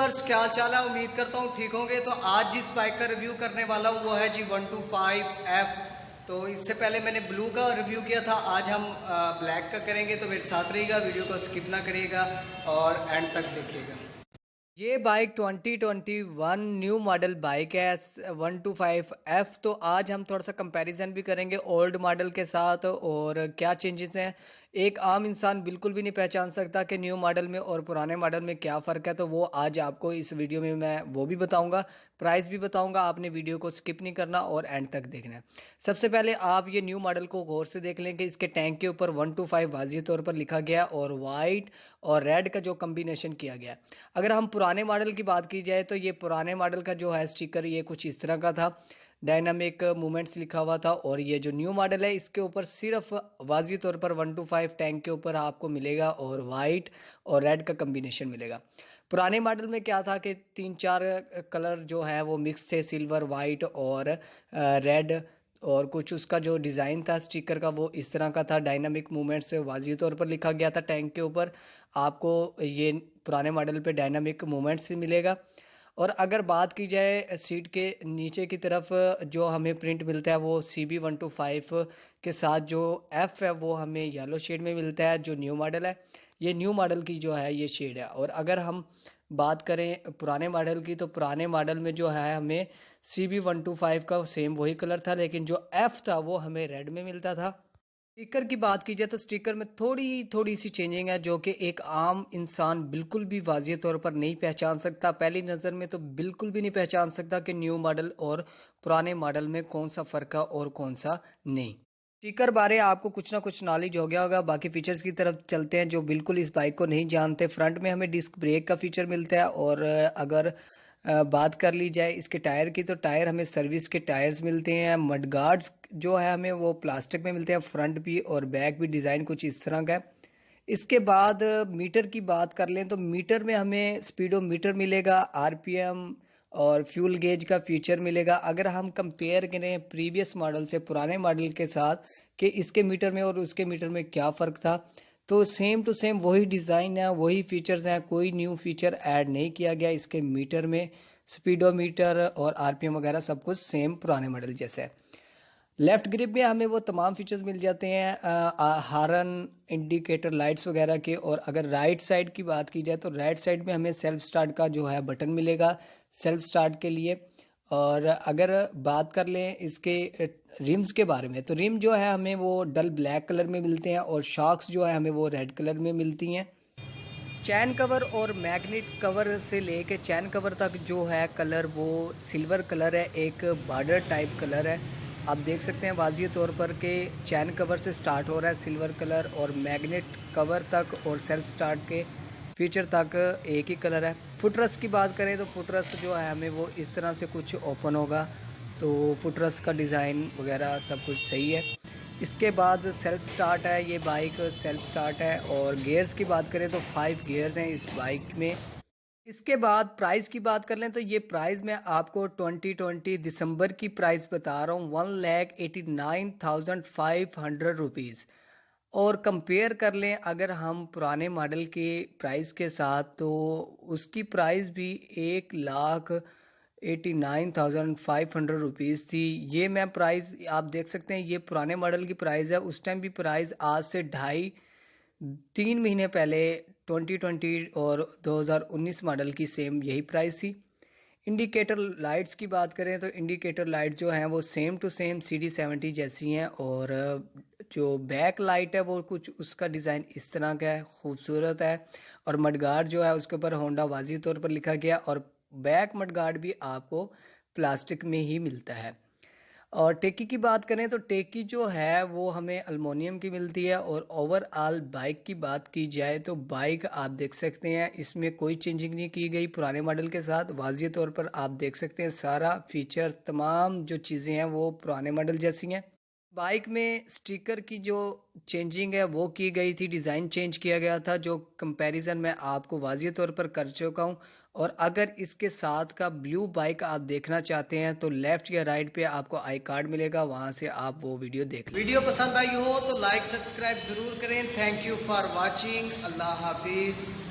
Viewers, क्या हाल चाल है। उम्मीद करता हूँ ठीक होंगे। तो आज जिस बाइक का रिव्यू करने वाला हूँ वो है जी 125F। तो इससे पहले मैंने ब्लू का रिव्यू किया था, आज हम ब्लैक का करेंगे। तो मेरे साथ रहिएगा, वीडियो को स्किप ना करिएगा और एंड तक देखिएगा। ये बाइक 2021 न्यू मॉडल बाइक है 125F। तो आज हम थोड़ा सा कंपैरिजन भी करेंगे ओल्ड मॉडल के साथ और क्या चेंजेस हैं। एक आम इंसान बिल्कुल भी नहीं पहचान सकता कि न्यू मॉडल में और पुराने मॉडल में क्या फ़र्क है। तो वो आज आपको इस वीडियो में मैं वो भी बताऊंगा, प्राइस भी बताऊंगा। आपने वीडियो को स्किप नहीं करना और एंड तक देखना है। सबसे पहले आप ये न्यू मॉडल को गौर से देख लें कि इसके टैंक के ऊपर 125 वाज़िह तौर पर लिखा गया और वाइट और रेड का जो कम्बिनेशन किया गया। अगर हम पुराने मॉडल की बात की जाए तो ये पुराने मॉडल का जो है स्टिकर ये कुछ इस तरह का था, डायनामिक मूवमेंट्स लिखा हुआ था। और ये जो न्यू मॉडल है इसके ऊपर सिर्फ वाज़िह तौर पर 125 टैंक के ऊपर आपको मिलेगा और वाइट और रेड का कम्बिनेशन मिलेगा। पुराने मॉडल में क्या था कि 3-4 कलर जो है वो मिक्स थे, सिल्वर, वाइट और रेड। और कुछ उसका जो डिज़ाइन था स्टिकर का वो इस तरह का था, डायनामिक मूवमेंट से वाज़िह तौर पर लिखा गया था टैंक के ऊपर। आपको ये पुराने मॉडल पे डायनामिक मूवमेंट्स ही मिलेगा। और अगर बात की जाए सीट के नीचे की तरफ जो हमें प्रिंट मिलता है वो CB125 के साथ जो F है वो हमें येलो शेड में मिलता है। जो न्यू मॉडल है ये न्यू मॉडल की जो है ये शेड है। और अगर हम बात करें पुराने मॉडल की तो पुराने मॉडल में जो है हमें CB125 का सेम वही कलर था, लेकिन जो F था वो हमें रेड में मिलता था। स्टिकर की बात की जाए तो स्टिकर में थोड़ी थोड़ी सी चेंजिंग है जो कि एक आम इंसान बिल्कुल भी वाज़िह तौर पर नहीं पहचान सकता। पहली नज़र में तो बिल्कुल भी नहीं पहचान सकता कि न्यू मॉडल और पुराने मॉडल में कौन सा फ़र्क है और कौन सा नहीं। स्टिकर बारे आपको कुछ ना कुछ नॉलेज हो गया होगा। बाकी फीचर्स की तरफ चलते हैं जो बिल्कुल इस बाइक को नहीं जानते। फ्रंट में हमें डिस्क ब्रेक का फीचर मिलता है। और अगर बात कर ली जाए इसके टायर की तो टायर हमें सर्विस के टायर्स मिलते हैं। मड गार्ड्स जो है हमें वो प्लास्टिक में मिलते हैं, फ्रंट भी और बैक भी डिज़ाइन कुछ इस तरह का है। इसके बाद मीटर की बात कर लें तो मीटर में हमें स्पीडोमीटर मिलेगा, RPM और फ्यूल गेज का फीचर मिलेगा। अगर हम कंपेयर करें प्रीवियस मॉडल से पुराने मॉडल के साथ कि इसके मीटर में और उसके मीटर में क्या फ़र्क था, तो सेम टू सेम वही डिज़ाइन है, वही फीचर्स हैं, कोई न्यू फीचर ऐड नहीं किया गया इसके मीटर में। स्पीडोमीटर और RPM वगैरह सब कुछ सेम पुराने मॉडल जैसे है। लेफ़्ट ग्रिप में हमें वो तमाम फीचर्स मिल जाते हैं, हारन, इंडिकेटर लाइट्स वगैरह के। और अगर राइट साइड की बात की जाए तो राइट साइड में हमें सेल्फ स्टार्ट का जो है बटन मिलेगा सेल्फ स्टार्ट के लिए। और अगर बात कर लें इसके रिम्स के बारे में तो रिम जो है हमें वो डल ब्लैक कलर में मिलते हैं और शॉक्स जो है हमें वो रेड कलर में मिलती हैं। चैन कवर और मैग्नेट कवर से लेके चैन कवर तक जो है कलर वो सिल्वर कलर है, एक बॉर्डर टाइप कलर है। आप देख सकते हैं वाज़िह तौर पर कि चैन कवर से स्टार्ट हो रहा है सिल्वर कलर और मैग्नेट कवर तक और सेल्फ स्टार्ट के फीचर तक एक ही कलर है। फुटरेस की बात करें तो फुटरेस जो है हमें वो इस तरह से कुछ ओपन होगा, तो फुटरेस का डिज़ाइन वगैरह सब कुछ सही है। इसके बाद सेल्फ स्टार्ट है, ये बाइक सेल्फ स्टार्ट है। और गियर्स की बात करें तो 5 गियर्स हैं इस बाइक में। इसके बाद प्राइस की बात कर लें तो ये प्राइस मैं आपको 2020 दिसंबर की प्राइस बता रहा हूँ, 1,89,500 रुपीज़। और कंपेयर कर लें अगर हम पुराने मॉडल के प्राइस के साथ तो उसकी प्राइस भी 1,89,500 रुपीज़ थी। ये मैं प्राइस आप देख सकते हैं, ये पुराने मॉडल की प्राइस है। उस टाइम भी प्राइस आज से 2.5-3 महीने पहले 2020 और 2019 मॉडल की सेम यही प्राइस थी। इंडिकेटर लाइट्स की बात करें तो इंडिकेटर लाइट जो हैं वो सेम टू सेम CD70 जैसी हैं। और जो बैक लाइट है वो कुछ उसका डिज़ाइन इस तरह का है, खूबसूरत है। और मडगार्ड जो है उसके ऊपर होंडा वाज़िह तौर पर लिखा गया और बैक मडगार्ड भी आपको प्लास्टिक में ही मिलता है। और टेकी की बात करें तो टेकी जो है वो हमें अल्मोनियम की मिलती है। और ओवरऑल बाइक की बात की जाए तो बाइक आप देख सकते हैं इसमें कोई चेंजिंग नहीं की गई पुराने मॉडल के साथ। वाज़िह तौर पर आप देख सकते हैं सारा फीचर तमाम जो चीज़ें हैं वो पुराने मॉडल जैसी हैं। बाइक में स्टिकर की जो चेंजिंग है वो की गई थी, डिज़ाइन चेंज किया गया था, जो कंपैरिजन मैं आपको वाज़िह तौर पर कर चुका हूँ। और अगर इसके साथ का ब्लू बाइक आप देखना चाहते हैं तो लेफ़्ट या राइट पे आपको आई कार्ड मिलेगा, वहाँ से आप वो वीडियो देख लें। वीडियो पसंद आई हो तो लाइक सब्सक्राइब ज़रूर करें। Thank you for watching. अल्लाह हाफिज़।